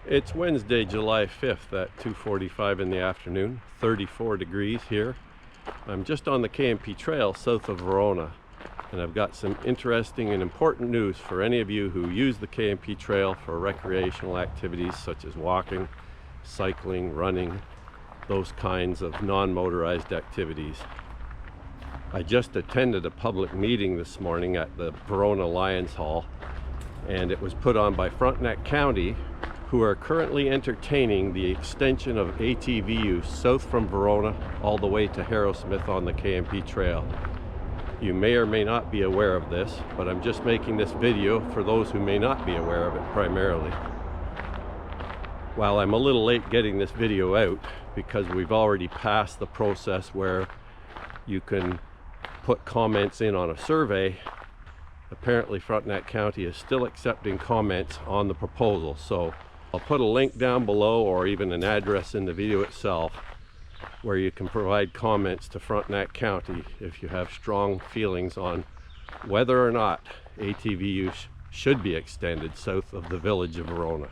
It's Wednesday, July 5th at 2:45 in the afternoon, 34 degrees here. I'm just on the K&P Trail south of Verona, and I've got some interesting and important news for any of you who use the K&P Trail for recreational activities such as walking, cycling, running, those kinds of non-motorized activities. I just attended a public meeting this morning at the Verona Lions Hall, and it was put on by Frontenac County, who are currently entertaining the extension of ATV use south from Verona all the way to Harrowsmith on the K&P Trail. You may or may not be aware of this, but I'm just making this video for those who may not be aware of it primarily. While I'm a little late getting this video out because we've already passed the process where you can put comments in on a survey, apparently Frontenac County is still accepting comments on the proposal. So I'll put a link down below, or even an address in the video itself, where you can provide comments to Frontenac County if you have strong feelings on whether or not ATV use should be extended south of the village of Verona.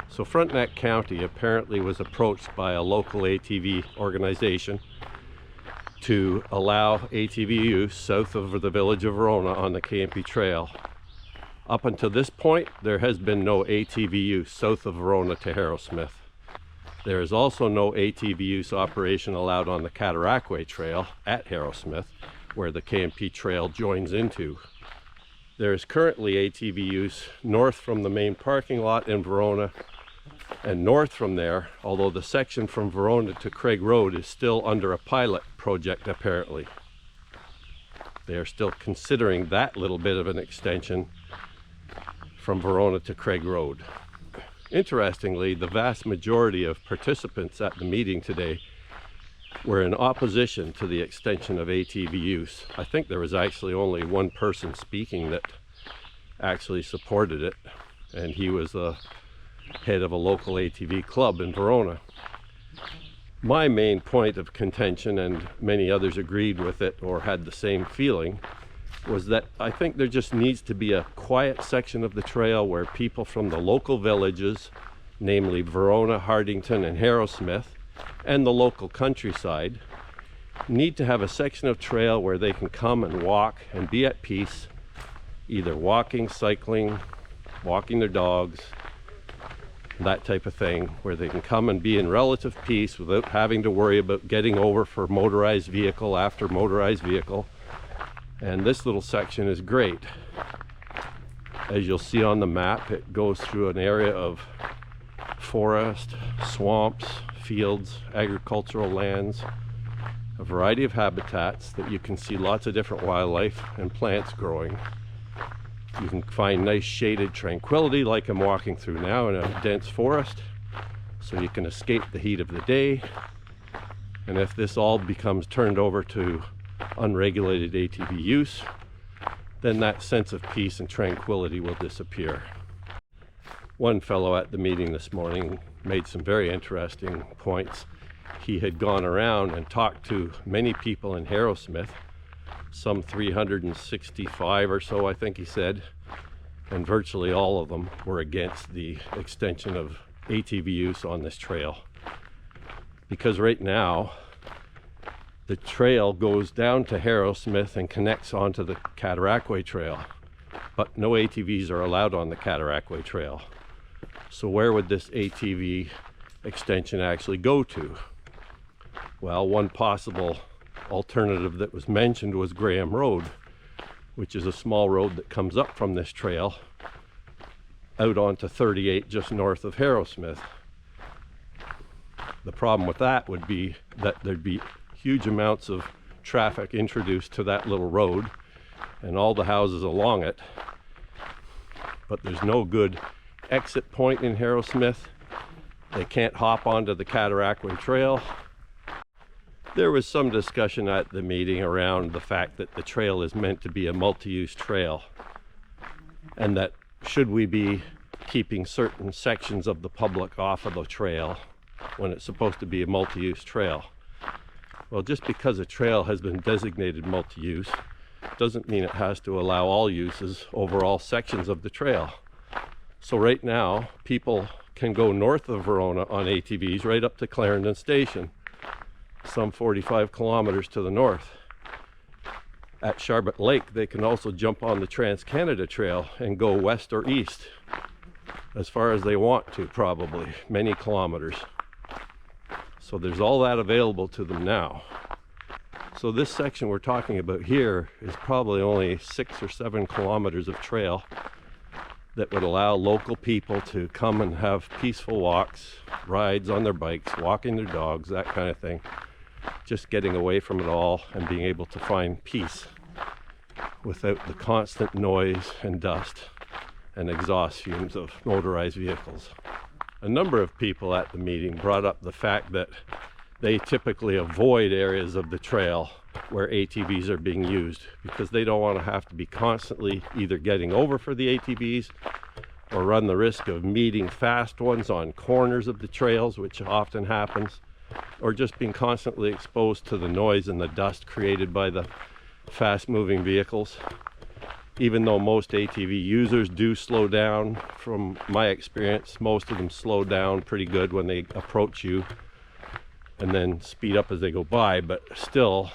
So Frontenac County apparently was approached by a local ATV organization to allow ATV use south of the village of Verona on the K&P Trail. Up until this point, there has been no ATV use south of Verona to Harrowsmith. There is also no ATV use operation allowed on the Cataraqui Trail at Harrowsmith, where the K&P Trail joins into. There is currently ATV use north from the main parking lot in Verona, and north from there, although the section from Verona to Craig Road is still under a pilot project apparently. They are still considering that little bit of an extension from Verona to Craig Road. Interestingly, the vast majority of participants at the meeting today were in opposition to the extension of ATV use. I think there was actually only one person speaking that actually supported it, and he was the head of a local ATV club in Verona. My main point of contention, and many others agreed with it or had the same feeling, was that I think there just needs to be a quiet section of the trail where people from the local villages, namely Verona, Hardington, and Harrowsmith, and the local countryside, need to have a section of trail where they can come and walk and be at peace, either walking, cycling, walking their dogs, that type of thing, where they can come and be in relative peace without having to worry about getting over for motorized vehicle after motorized vehicle. And this little section is great. As you'll see on the map, it goes through an area of forest, swamps, fields, agricultural lands, a variety of habitats that you can see lots of different wildlife and plants growing. You can find nice shaded tranquility like I'm walking through now in a dense forest, so you can escape the heat of the day. And if this all becomes turned over to unregulated ATV use, then that sense of peace and tranquility will disappear. One fellow at the meeting this morning made some very interesting points. He had gone around and talked to many people in Harrowsmith, some 365 or so I think he said, and virtually all of them were against the extension of ATV use on this trail. Because right now the trail goes down to Harrowsmith and connects onto the Cataraqui Trail, but no ATVs are allowed on the Cataraqui Trail. So where would this ATV extension actually go to? Well, one possible alternative that was mentioned was Graham Road, which is a small road that comes up from this trail out onto 38 just north of Harrowsmith. The problem with that would be that there'd be huge amounts of traffic introduced to that little road and all the houses along it, but there's no good exit point in Harrowsmith. They can't hop onto the Cataraqui Trail. There was some discussion at the meeting around the fact that the trail is meant to be a multi-use trail, and that should we be keeping certain sections of the public off of the trail when it's supposed to be a multi-use trail. Well, just because a trail has been designated multi-use doesn't mean it has to allow all uses over all sections of the trail. So right now, people can go north of Verona on ATVs right up to Clarendon Station, some 45 kilometers to the north. At Charlotte Lake, they can also jump on the Trans-Canada Trail and go west or east as far as they want to, probably many kilometers. So there's all that available to them now. So this section we're talking about here is probably only 6 or 7 kilometers of trail that would allow local people to come and have peaceful walks, rides on their bikes, walking their dogs, that kind of thing. Just getting away from it all and being able to find peace without the constant noise and dust and exhaust fumes of motorized vehicles. A number of people at the meeting brought up the fact that they typically avoid areas of the trail where ATVs are being used because they don't want to have to be constantly either getting over for the ATVs or run the risk of meeting fast ones on corners of the trails, which often happens, or just being constantly exposed to the noise and the dust created by the fast-moving vehicles. Even though most ATV users do slow down, from my experience, most of them slow down pretty good when they approach you and then speed up as they go by, but still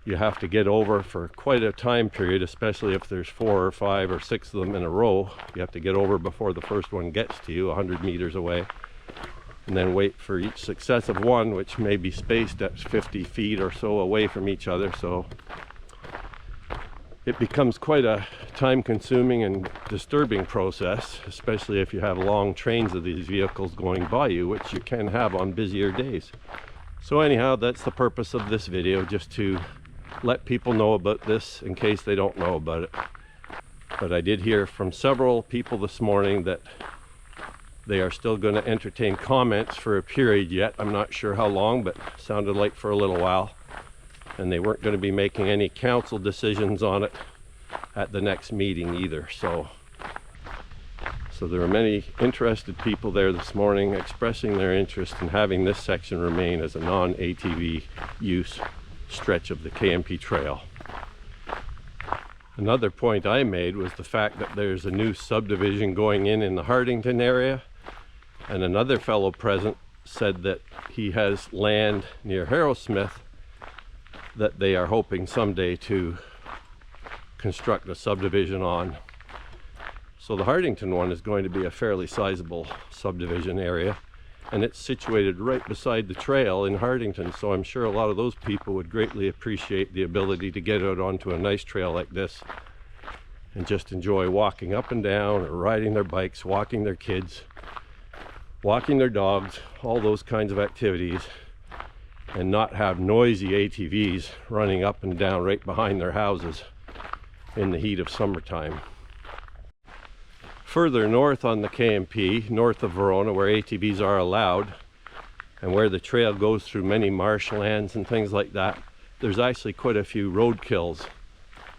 you have to get over for quite a time period, especially if there's 4 or 5 or 6 of them in a row. You have to get over before the first one gets to you 100 meters away, and then wait for each successive one, which may be spaced at 50 feet or so away from each other. So it becomes quite a time-consuming and disturbing process, especially if you have long trains of these vehicles going by you, which you can have on busier days. So anyhow, that's the purpose of this video, just to let people know about this in case they don't know about it. But I did hear from several people this morning that they are still going to entertain comments for a period yet. I'm not sure how long, but sounded like for a little while. And they weren't going to be making any council decisions on it at the next meeting either. So there are many interested people there this morning expressing their interest in having this section remain as a non-ATV use stretch of the K&P Trail. Another point I made was the fact that there's a new subdivision going in the Hartington area, and another fellow present said that he has land near Harrowsmith that they are hoping someday to construct a subdivision on. So the Hartington one is going to be a fairly sizable subdivision area, and it's situated right beside the trail in Hartington, so I'm sure a lot of those people would greatly appreciate the ability to get out onto a nice trail like this and just enjoy walking up and down, or riding their bikes, walking their kids, walking their dogs, all those kinds of activities, and not have noisy ATVs running up and down right behind their houses in the heat of summertime. Further north on the K&P, north of Verona, where ATVs are allowed and where the trail goes through many marshlands and things like that, there's actually quite a few roadkills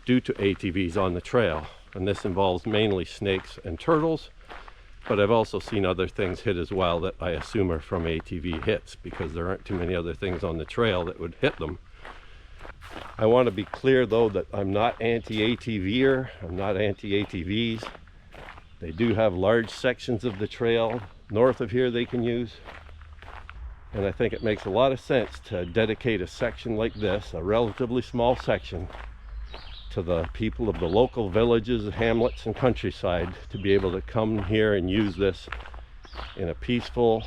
due to ATVs on the trail, and this involves mainly snakes and turtles. But I've also seen other things hit as well that I assume are from ATV hits, because there aren't too many other things on the trail that would hit them. I want to be clear though that I'm not anti-ATVer, I'm not anti-ATVs. They do have large sections of the trail north of here they can use. And I think it makes a lot of sense to dedicate a section like this, a relatively small section, to the people of the local villages, hamlets, and countryside to be able to come here and use this in a peaceful,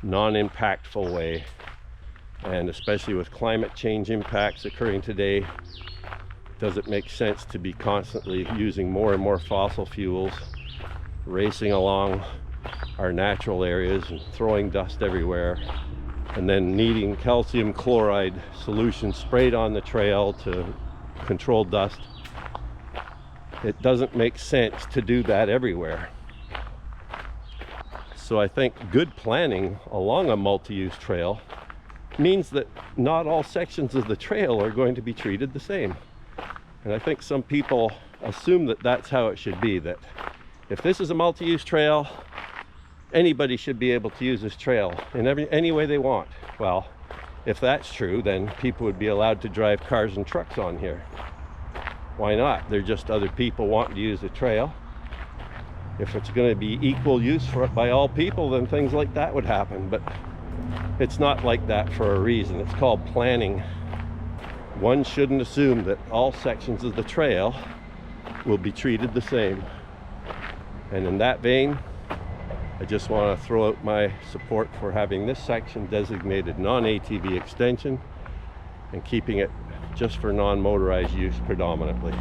non-impactful way. And especially with climate change impacts occurring today, does it make sense to be constantly using more and more fossil fuels, racing along our natural areas and throwing dust everywhere, and then needing calcium chloride solution sprayed on the trail to control dust? It doesn't make sense to do that everywhere. So I think good planning along a multi-use trail means that not all sections of the trail are going to be treated the same. And I think some people assume that that's how it should be, that if this is a multi-use trail, anybody should be able to use this trail in any way they want. Well, if that's true, then people would be allowed to drive cars and trucks on here. Why not? They're just other people wanting to use the trail. If it's going to be equal use by all people, then things like that would happen. But it's not like that for a reason. It's called planning. One shouldn't assume that all sections of the trail will be treated the same. And in that vein, I just want to throw out my support for having this section designated non-ATV extension and keeping it just for non-motorized use predominantly.